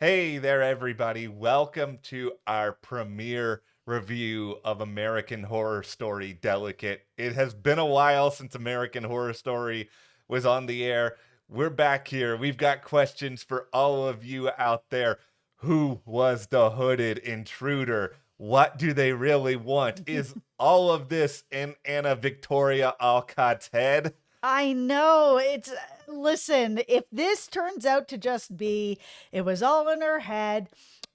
Hey there, everybody. Welcome to our premiere review of American Horror Story Delicate. It has been a while since American Horror Story was on the air. We're back here. We've got questions for all of you out there. Who was the hooded intruder? What do they really want? Is all of this in Anna Victoria Alcott's head? I know. Listen, if this turns out to just be, it was all in her head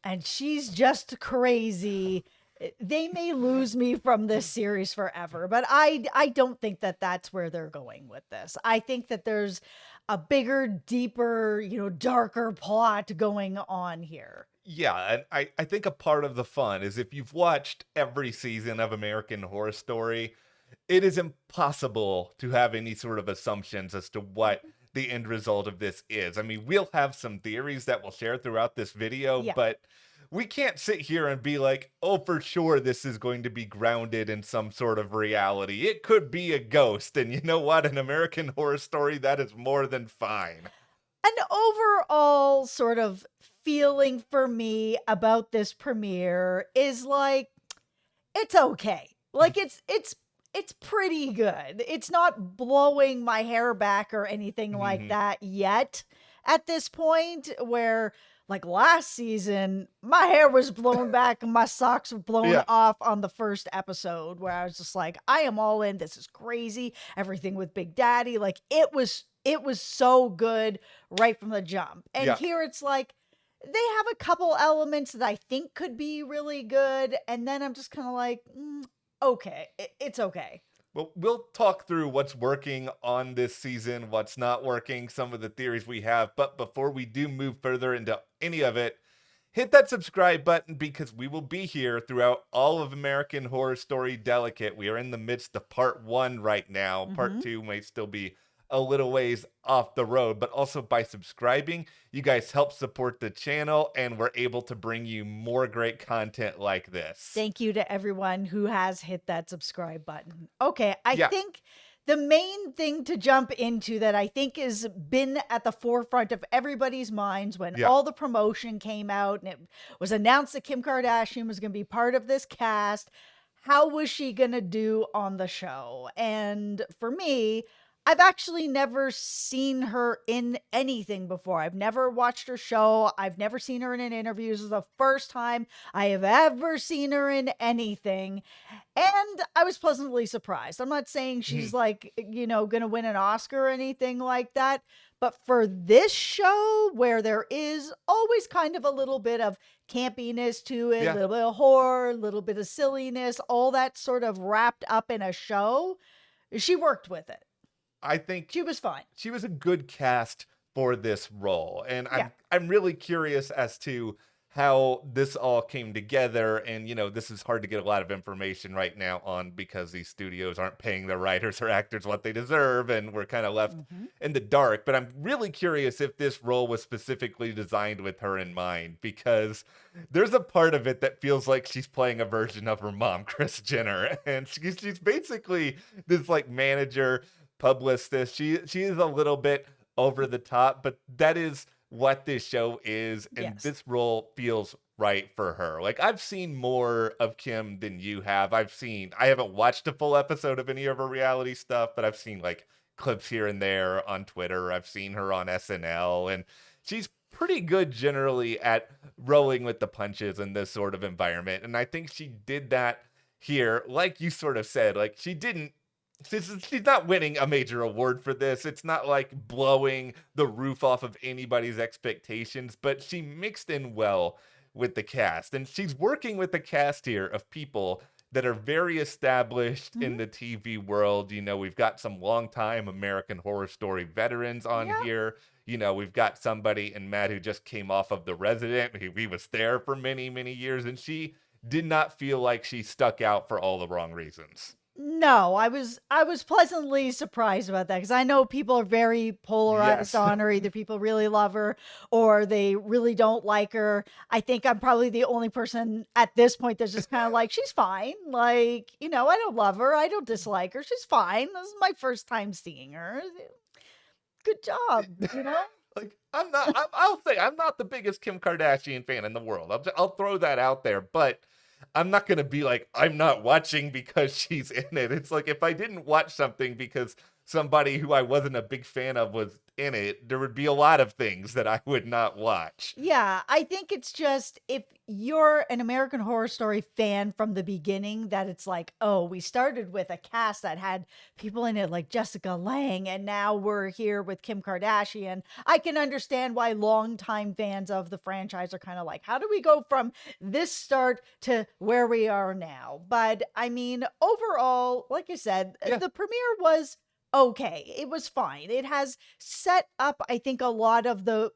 and she's just crazy, they may lose me from this series forever. But I don't think that that's where they're going with this. I think that there's a bigger, deeper, darker plot going on here. Yeah, and I think a part of the fun is if you've watched every season of American Horror Story, it is impossible to have any sort of assumptions as to what the end result of this is. I mean, we'll have some theories that we'll share throughout this video, Yeah. but we can't sit here and be like, oh, for sure this is going to be grounded in some sort of reality. It could be a ghost, and you know what? An American Horror Story, that is more than fine. An overall sort of feeling for me about this premiere is like it's okay. Like it's pretty good. It's not blowing my hair back or anything like that yet at this point where like last season my hair was blown back and my socks were blown Yeah. off on the first episode where I was just like I am all in. This is crazy. Everything with Big Daddy, like it was so good right from the jump. And Yeah. here it's like they have a couple elements that I think could be really good. And then I'm just kind of like, okay, it's okay. Well, we'll talk through what's working on this season, what's not working, some of the theories we have. But before we do move further into any of it, hit that subscribe button because we will be here throughout all of American Horror Story Delicate. We are in the midst of part one right now. Part Hmm. two may still be a little ways off the road, but also by subscribing, you guys help support the channel and we're able to bring you more great content like this. Thank you to everyone who has hit that subscribe button. Okay, I Yeah, think the main thing to jump into that I think has been at the forefront of everybody's minds when yeah. all the promotion came out and it was announced that Kim Kardashian was going to be part of this cast. How was she going to do on the show? And for me, I've actually never seen her in anything before. I've never watched her show. I've never seen her in an interview. This is the first time I have ever seen her in anything. And I was pleasantly surprised. I'm not saying she's like, going to win an Oscar or anything like that. But for this show, where there is always kind of a little bit of campiness to it, a Yeah. little bit of horror, a little bit of silliness, all that sort of wrapped up in a show, she worked with it. I think She was fine. she was a good cast for this role, and Yeah. I'm really curious as to how this all came together. And this is hard to get a lot of information right now on because these studios aren't paying their writers or actors what they deserve, and we're kind of left Mhm. in the dark. But I'm really curious if this role was specifically designed with her in mind, because there's a part of it that feels like she's playing a version of her mom, Kris Jenner, and she's basically this like manager publicist. She is a little bit over the top, but that is what this show is, and Yes. this role feels right for her. Like, I've seen more of Kim than you have. I haven't watched a full episode of any of her reality stuff, but I've seen like clips here and there on Twitter. I've seen her on SNL, and she's pretty good generally at rolling with the punches in this sort of environment. And I think she did that here. Like you sort of said, like she's not winning a major award for this. It's not like blowing the roof off of anybody's expectations, but she mixed in well with the cast. And she's working with the cast here of people that are very established in Mhm. the TV world. We've got some longtime American Horror Story veterans on Yeah. here. We've got somebody in Matt who just came off of The Resident. He was there for many, many years, and she did not feel like she stuck out for all the wrong reasons. No, I was pleasantly surprised about that because I know people are very polarized Yes. on her. Either people really love her or they really don't like her. I think I'm probably the only person at this point that's just kind of like, she's fine. Like, I don't love her. I don't dislike her. She's fine. This is my first time seeing her. Good job. Like, I'll say I'm not the biggest Kim Kardashian fan in the world. I'll throw that out there, but I'm not gonna be like, I'm not watching because she's in it. It's like if I didn't watch something because somebody who I wasn't a big fan of was in it, there would be a lot of things that I would not watch. Yeah, I think it's just if you're an American Horror Story fan from the beginning, that it's like, oh, we started with a cast that had people in it like Jessica Lange, and now we're here with Kim Kardashian. I can understand why longtime fans of the franchise are kind of like, how do we go from this start to where we are now? But I mean, overall, like I said, Yeah, the premiere was okay. It was fine. It has set up, I think, a lot of the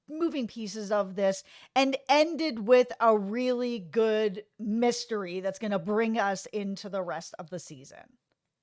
moving pieces of this and ended with a really good mystery that's going to bring us into the rest of the season.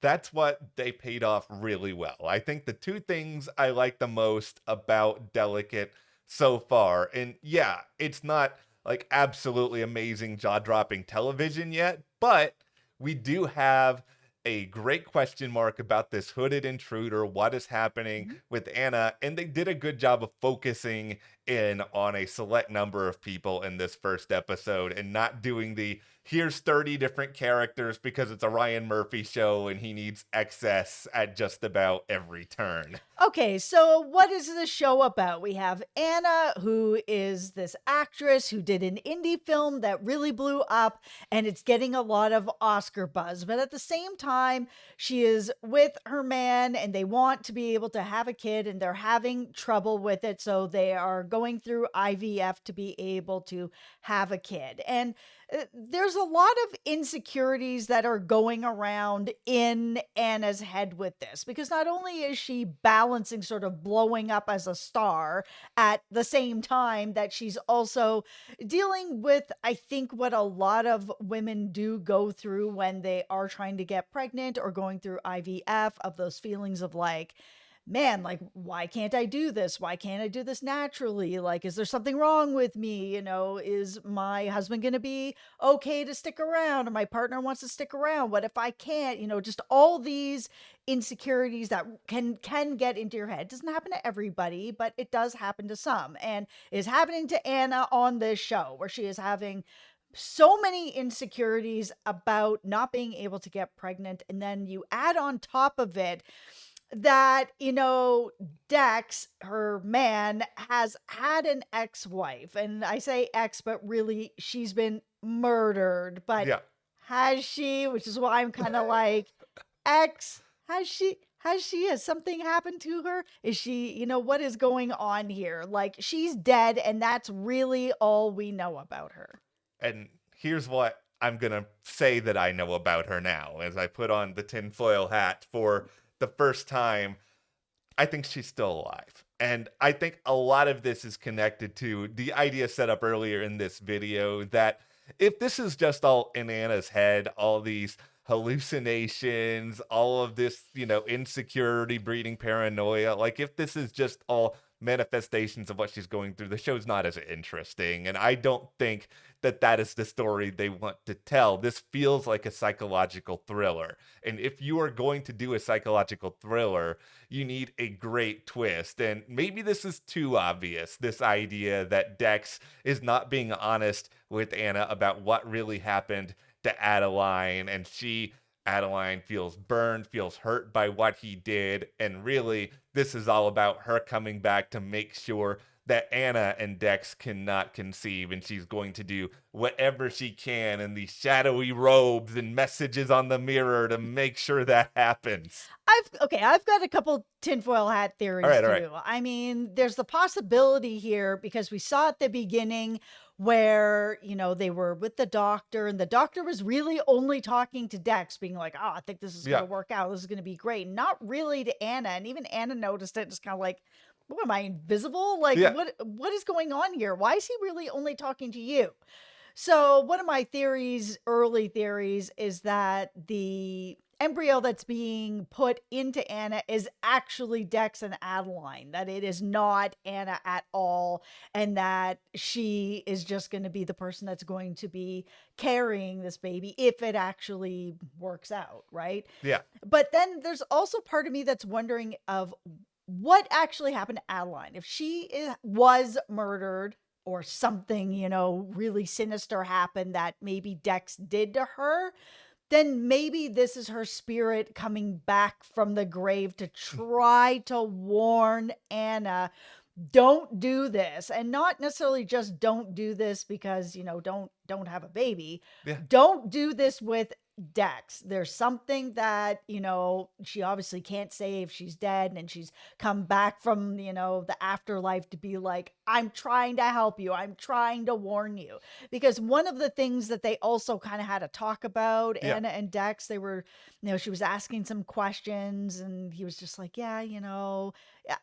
that's what they paid off really well. I think the two things I like the most about Delicate so far, and yeah, it's not like absolutely amazing jaw dropping television yet, but we do have a great question mark about this hooded intruder, what is happening Mhm. with Anna, and they did a good job of focusing in on a select number of people in this first episode and not doing the here's 30 different characters because it's a Ryan Murphy show and he needs excess at just about every turn. Okay, so what is the show about? We have Anna, who is this actress who did an indie film that really blew up and it's getting a lot of Oscar buzz. But at the same time, she is with her man and they want to be able to have a kid and they're having trouble with it. So they are going through IVF to be able to have a kid. And there's a lot of insecurities that are going around in Anna's head with this because not only is she balancing sort of blowing up as a star at the same time that she's also dealing with, I think, what a lot of women do go through when they are trying to get pregnant or going through IVF, of those feelings of like, man, like, why can't I do this? Why can't I do this naturally? Like, is there something wrong with me? You know, is my husband going to be okay to stick around or my partner wants to stick around? What if I can't? You know, just all these insecurities that can get into your head. It doesn't happen to everybody, but it does happen to some. And is happening to Anna on this show where she is having so many insecurities about not being able to get pregnant, and then you add on top of it that, Dex, her man, has had an ex-wife. And I say ex, but really she's been murdered. But Yeah. has she? Which is why I'm kind of like, ex, has she? Has something happened to her? Is she, what is going on here? Like, she's dead, and that's really all we know about her. And here's what I'm going to say that I know about her now as I put on the tinfoil hat for the first time. I think she's still alive. And I think a lot of this is connected to the idea set up earlier in this video that if this is just all in Anna's head, all these hallucinations, all of this, insecurity breeding paranoia, like if this is just all manifestations of what she's going through, the show's not as interesting. And I don't think that that is the story they want to tell. This feels like a psychological thriller. And if you are going to do a psychological thriller, you need a great twist. And maybe this is too obvious, this idea that Dex is not being honest with Anna about what really happened to Adeline. And Adeline, feels burned, feels hurt by what he did. And really, this is all about her coming back to make sure that Anna and Dex cannot conceive, and she's going to do whatever she can in these shadowy robes and messages on the mirror to make sure that happens. I've got a couple tinfoil hat All theories right, all right. too. I mean, there's the possibility here because we saw at the beginning where, they were with the doctor and the doctor was really only talking to Dex, being like, oh, I think this is going Yeah, to work out. This is going to be great. Not really to Anna. And even Anna noticed it, just kind of like, what am I invisible? Like, yeah, what is going on here? Why is he really only talking to you? So one of my early theories, is that the embryo that's being put into Anna is actually Dex and Adeline, that it is not Anna at all, and that she is just going to be the person that's going to be carrying this baby if it actually works out, right? yeah. But then there's also part of me that's wondering of what actually happened to Adeline? If was murdered or something, really sinister happened that maybe Dex did to her, then maybe this is her spirit coming back from the grave to try to warn Anna, don't do this. And not necessarily just don't do this because, don't have a baby. Yeah. Don't do this with Dex. There's something that, she obviously can't say if she's dead and she's come back from, the afterlife to be like, I'm trying to help you. I'm trying to warn you. Because one of the things that they also kind of had to talk about, Yeah. Anna and Dex, they were, she was asking some questions and he was just like, yeah,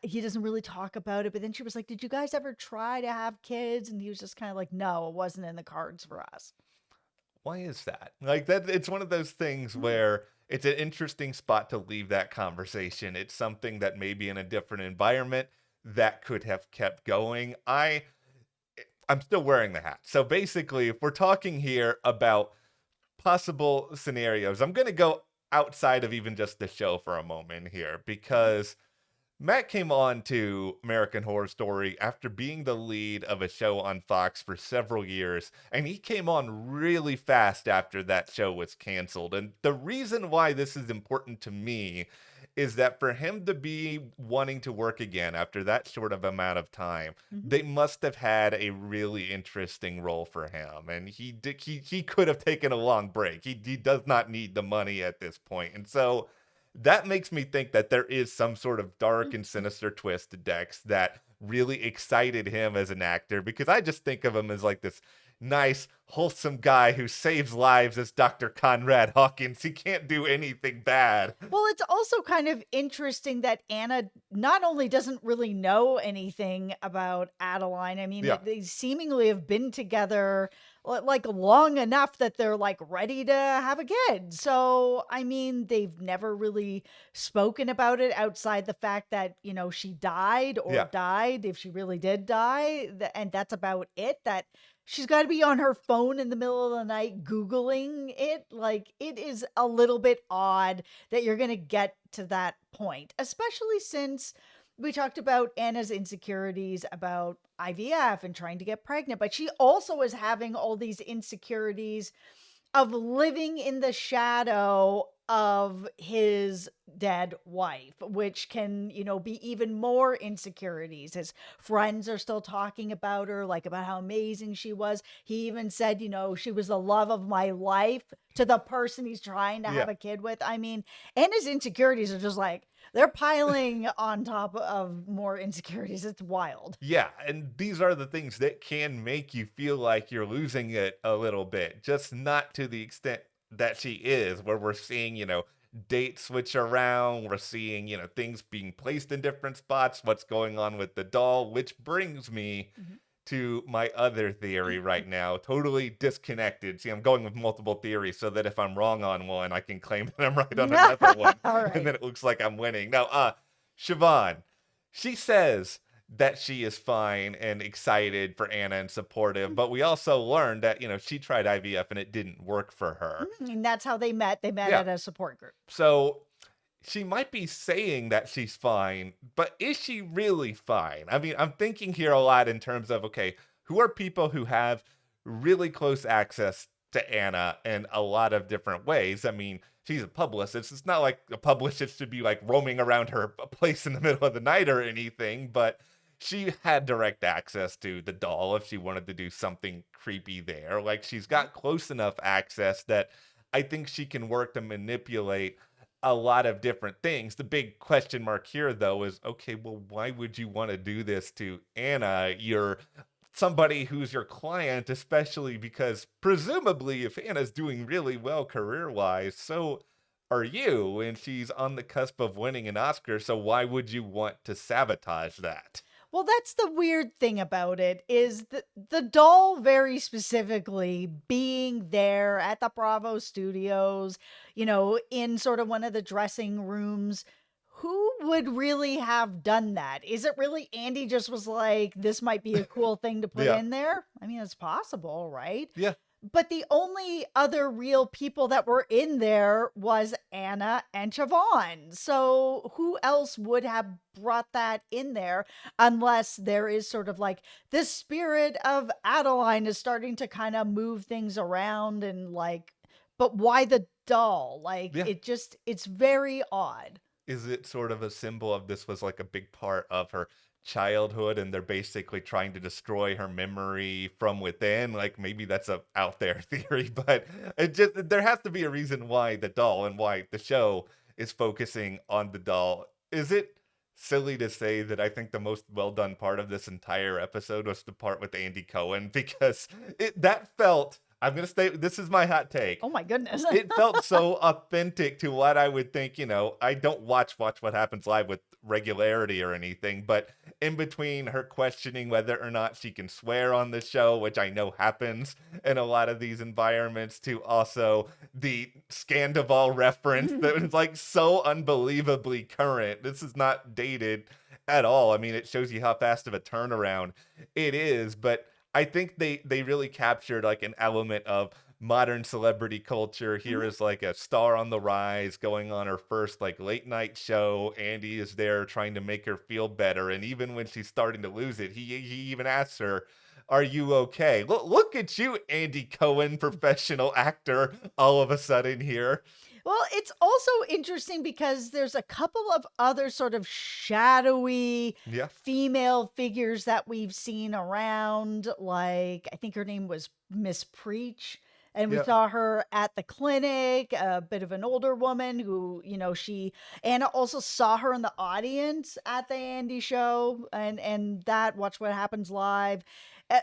he doesn't really talk about it. But then she was like, did you guys ever try to have kids? And he was just kind of like, no, it wasn't in the cards for us. Why is that? Like that it's one of those things Mm. where it's an interesting spot to leave that conversation. It's something that maybe in a different environment that could have kept going. I'm still wearing the hat. So basically, if we're talking here about possible scenarios, I'm going to go outside of even just the show for a moment here because Matt came on to American Horror Story after being the lead of a show on Fox for several years, and he came on really fast after that show was canceled. And the reason why this is important to me is that for him to be wanting to work again after that short of amount of time, Mhm. they must have had a really interesting role for him. And he could have taken a long break. He does not need the money at this point. And so that makes me think that there is some sort of dark and sinister twist to Dex that really excited him as an actor because I just think of him as like this nice, wholesome guy who saves lives as Dr. Conrad Hawkins. He can't do anything bad. Well, it's also kind of interesting that Anna not only doesn't really know anything about Adeline, I mean, Yeah. they seemingly have been together like long enough that they're like ready to have a kid. So, I mean, they've never really spoken about it outside the fact that, she died or Yeah. died if she really did die. And that's about it. That she's got to be on her phone in the middle of the night Googling it. Like, it is a little bit odd that you're going to get to that point, especially since we talked about Anna's insecurities about IVF and trying to get pregnant, but she also is having all these insecurities of living in the shadow of his dead wife, which can, be even more insecurities. His friends are still talking about her, like about how amazing she was. He even said, she was the love of my life to the person he's trying to Yeah. have a kid with. I mean, and his insecurities are just like, they're piling on top of more insecurities. It's wild. Yeah, and these are the things that can make you feel like you're losing it a little bit, just not to the extent that she is, where we're seeing, dates switch around, we're seeing, things being placed in different spots, what's going on with the doll, which brings me Mhm. to my other theory right now, totally disconnected. See, I'm going with multiple theories so that if I'm wrong on one, I can claim that I'm right on another one, All and right. then it looks like I'm winning. Now, Siobhan, she says that she is fine and excited for Anna and supportive, but we also learned that, she tried IVF and it didn't work for her. And that's how they met. They met Yeah. at a support group. So she might be saying that she's fine, but is she really fine? I mean, I'm thinking here a lot in terms of, okay, who are people who have really close access to Anna in a lot of different ways? I mean, she's a publicist. It's not like a publicist should be like roaming around her place in the middle of the night or anything, but she had direct access to the doll if she wanted to do something creepy there. Like, she's got close enough access that I think she can work to manipulate a lot of different things. The big question mark here, though, is okay, well, why would you want to do this to Anna? You're somebody who's your client, especially because presumably if Anna's doing really well career wise, so are you, and she's on the cusp of winning an Oscar. So why would you want to sabotage that? Well, that's the weird thing about it is the doll very specifically being there at the Bravo studios, in sort of one of the dressing rooms. Who would really have done that? Is it really Andy just was like, this might be a cool thing to put Yeah. in there? I mean, it's possible, right? Yeah. but the only other real people that were in there was Anna and Siobhan. So who else would have brought that in there unless there is sort of like this spirit of Adeline is starting to kind of move things around and like, but why the doll? Like Yeah. it's very odd. Is it sort of a symbol of this was like a big part of her childhood and they're basically trying to destroy her memory from within? Like maybe that's a out there theory, but it just there has to be a reason why the doll and why the show is focusing on the doll. Is it silly to say that I think the most well done part of this entire episode was the part with Andy Cohen because that felt, I'm gonna stay, this is my hot take, Oh my goodness. it felt so authentic to what I would think, I don't watch What Happens Live with regularity or anything, but in between her questioning whether or not she can swear on the show, which I know happens in a lot of these environments, to also the Scandival reference that was like so unbelievably current. This is not dated at all. I mean, it shows you how fast of a turnaround it is, but I think they really captured like an element of modern celebrity culture. Here Mhm. is like a star on the rise going on her first like late night show. Andy is there trying to make her feel better. And even when she's starting to lose it, he even asks her, "Are you okay?" Look at you, Andy Cohen, professional actor, all of a sudden here. Well, it's also interesting because there's a couple of other sort of shadowy Yeah. female figures that we've seen around. Like, I think her name was Miss Preach. And we Yeah. saw her at the clinic, a bit of an older woman who, Anna also saw her in the audience at the Andy show and that Watch What Happens Live. Uh,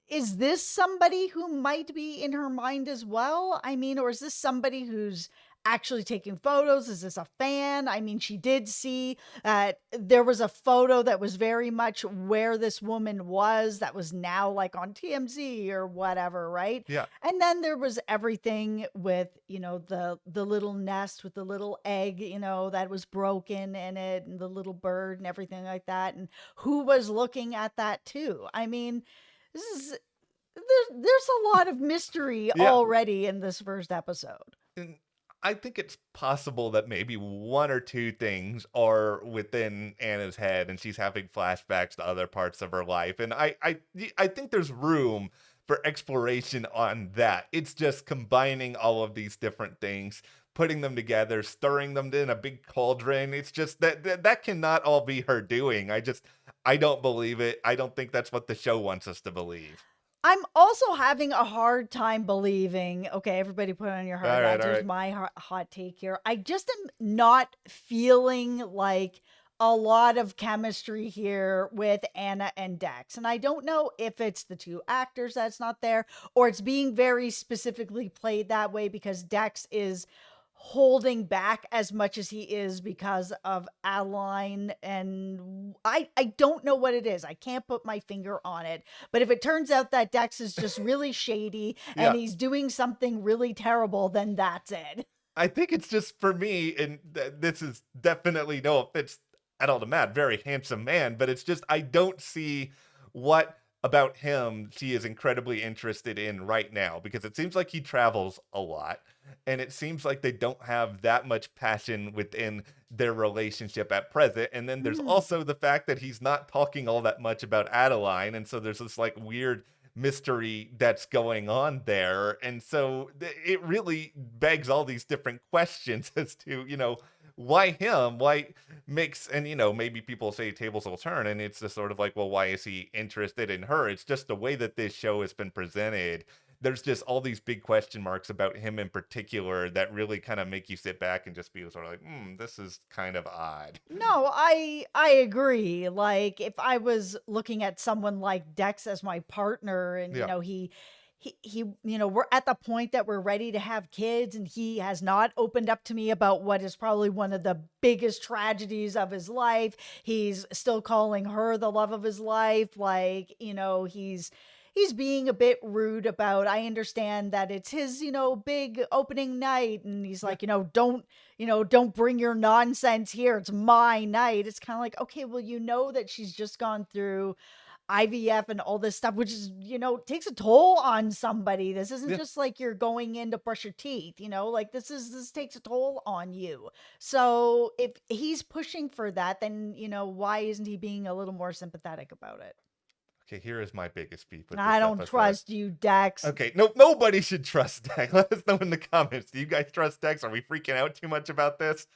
is this somebody who might be in her mind as well? I mean, or is this somebody who's actually taking photos? Is this a fan? I mean, she did see that there was a photo that was very much where this woman was that was now like on TMZ or whatever, right? Yeah. And then there was everything with, the little nest with the little egg, that was broken in it and the little bird and everything like that. And who was looking at that too? I mean, this is there's a lot of mystery Yeah. already in this first episode. And I think it's possible that maybe one or two things are within Anna's head and she's having flashbacks to other parts of her life. And I think there's room for exploration on that. It's just combining all of these different things, putting them together, stirring them in a big cauldron. It's just that cannot all be her doing. I don't believe it. I don't think that's what the show wants us to believe. I'm also having a hard time believing. Okay, everybody put on your All hard right, hats. all Here's right. my hot take here. I just am not feeling like a lot of chemistry here with Anna and Dex. And I don't know if it's the two actors that's not there or it's being very specifically played that way because Dex is holding back as much as he is because of Adeline, and I don't know what it is. I can't put my finger on it. But if it turns out that Dex is just really shady and Yeah. he's doing something really terrible, then that's it. I think it's just for me, and this is definitely no offense at all to Matt, very handsome man, but it's just I don't see what about him she is incredibly interested in right now because it seems like he travels a lot and it seems like they don't have that much passion within their relationship at present. And then there's Mm. also the fact that he's not talking all that much about Adeline, and so there's this like weird mystery that's going on there. And so it really begs all these different questions as to, why him? Why makes, and maybe people say tables will turn, and it's just sort of like, well, why is he interested in her? It's just the way that this show has been presented. There's just all these big question marks about him in particular that really kind of make you sit back and just be sort of like, this is kind of odd. No, I agree. Like if I was looking at someone like Dex as my partner and Yeah. we're at the point that we're ready to have kids and he has not opened up to me about what is probably one of the biggest tragedies of his life. He's still calling her the love of his life. Like, he's being a bit rude about, I understand that it's his, big opening night and he's Yeah. like, don't bring your nonsense here. It's my night. It's kind of like, okay, well, that she's just gone through IVF and all this stuff, which is, takes a toll on somebody. This isn't Yeah. just like you're going in to brush your teeth, like this takes a toll on you. So if he's pushing for that, then, why isn't he being a little more sympathetic about it? Okay, here is my biggest beef with I this don't episode. trust you, Dex. Okay, no, nobody should trust Dex. Let us know in the comments. Do you guys trust Dex? Are we freaking out too much about this?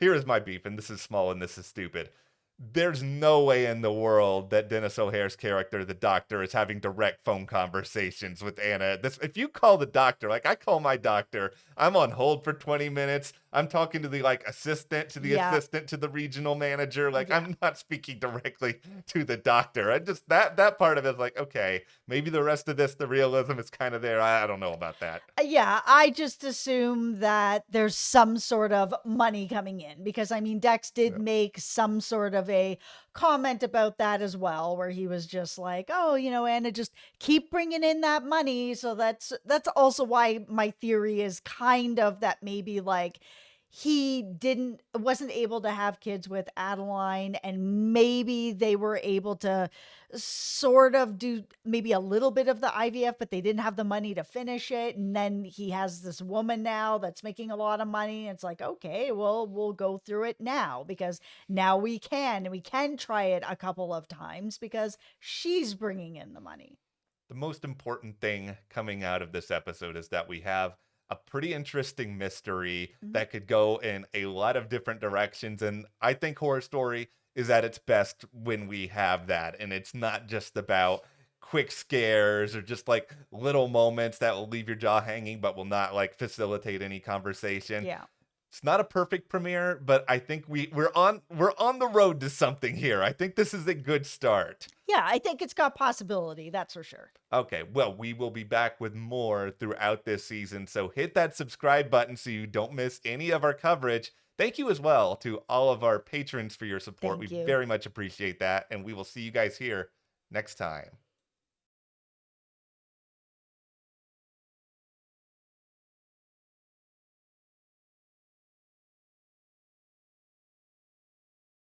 Here is my beef, and this is small and this is stupid. There's no way in the world that Dennis O'Hare's character, the doctor, is having direct phone conversations with Anna. If you call the doctor, like I call my doctor, I'm on hold for 20 minutes. I'm talking to the assistant to the Yeah. assistant to the regional manager. Like Yeah. I'm not speaking directly to the doctor. I just that part of it is like, okay, maybe the rest of this, the realism is kind of there. I don't know about that. Yeah, I just assume that there's some sort of money coming in because I mean Dex did Yeah. make some sort of a comment about that as well where he was just like, "Oh, Anna, just keep bringing in that money." So that's also why my theory is kind of that maybe like he wasn't able to have kids with Adeline and maybe they were able to sort of do maybe a little bit of the IVF, but they didn't have the money to finish it. And then he has this woman now that's making a lot of money. And it's like, okay, well, we'll go through it now because now we can, and we can try it a couple of times because she's bringing in the money. The most important thing coming out of this episode is that we have a pretty interesting mystery Mhm. that could go in a lot of different directions. And I think Horror Story is at its best when we have that. And it's not just about quick scares or just like little moments that will leave your jaw hanging but will not facilitate any conversation. Yeah. It's not a perfect premiere, but I think we're on the road to something here. I think this is a good start. Yeah, I think it's got possibility, that's for sure. Okay, well, we will be back with more throughout this season, so hit that subscribe button so you don't miss any of our coverage. Thank you as well to all of our patrons for your support. Thank We you. very much appreciate that, and we will see you guys here next time.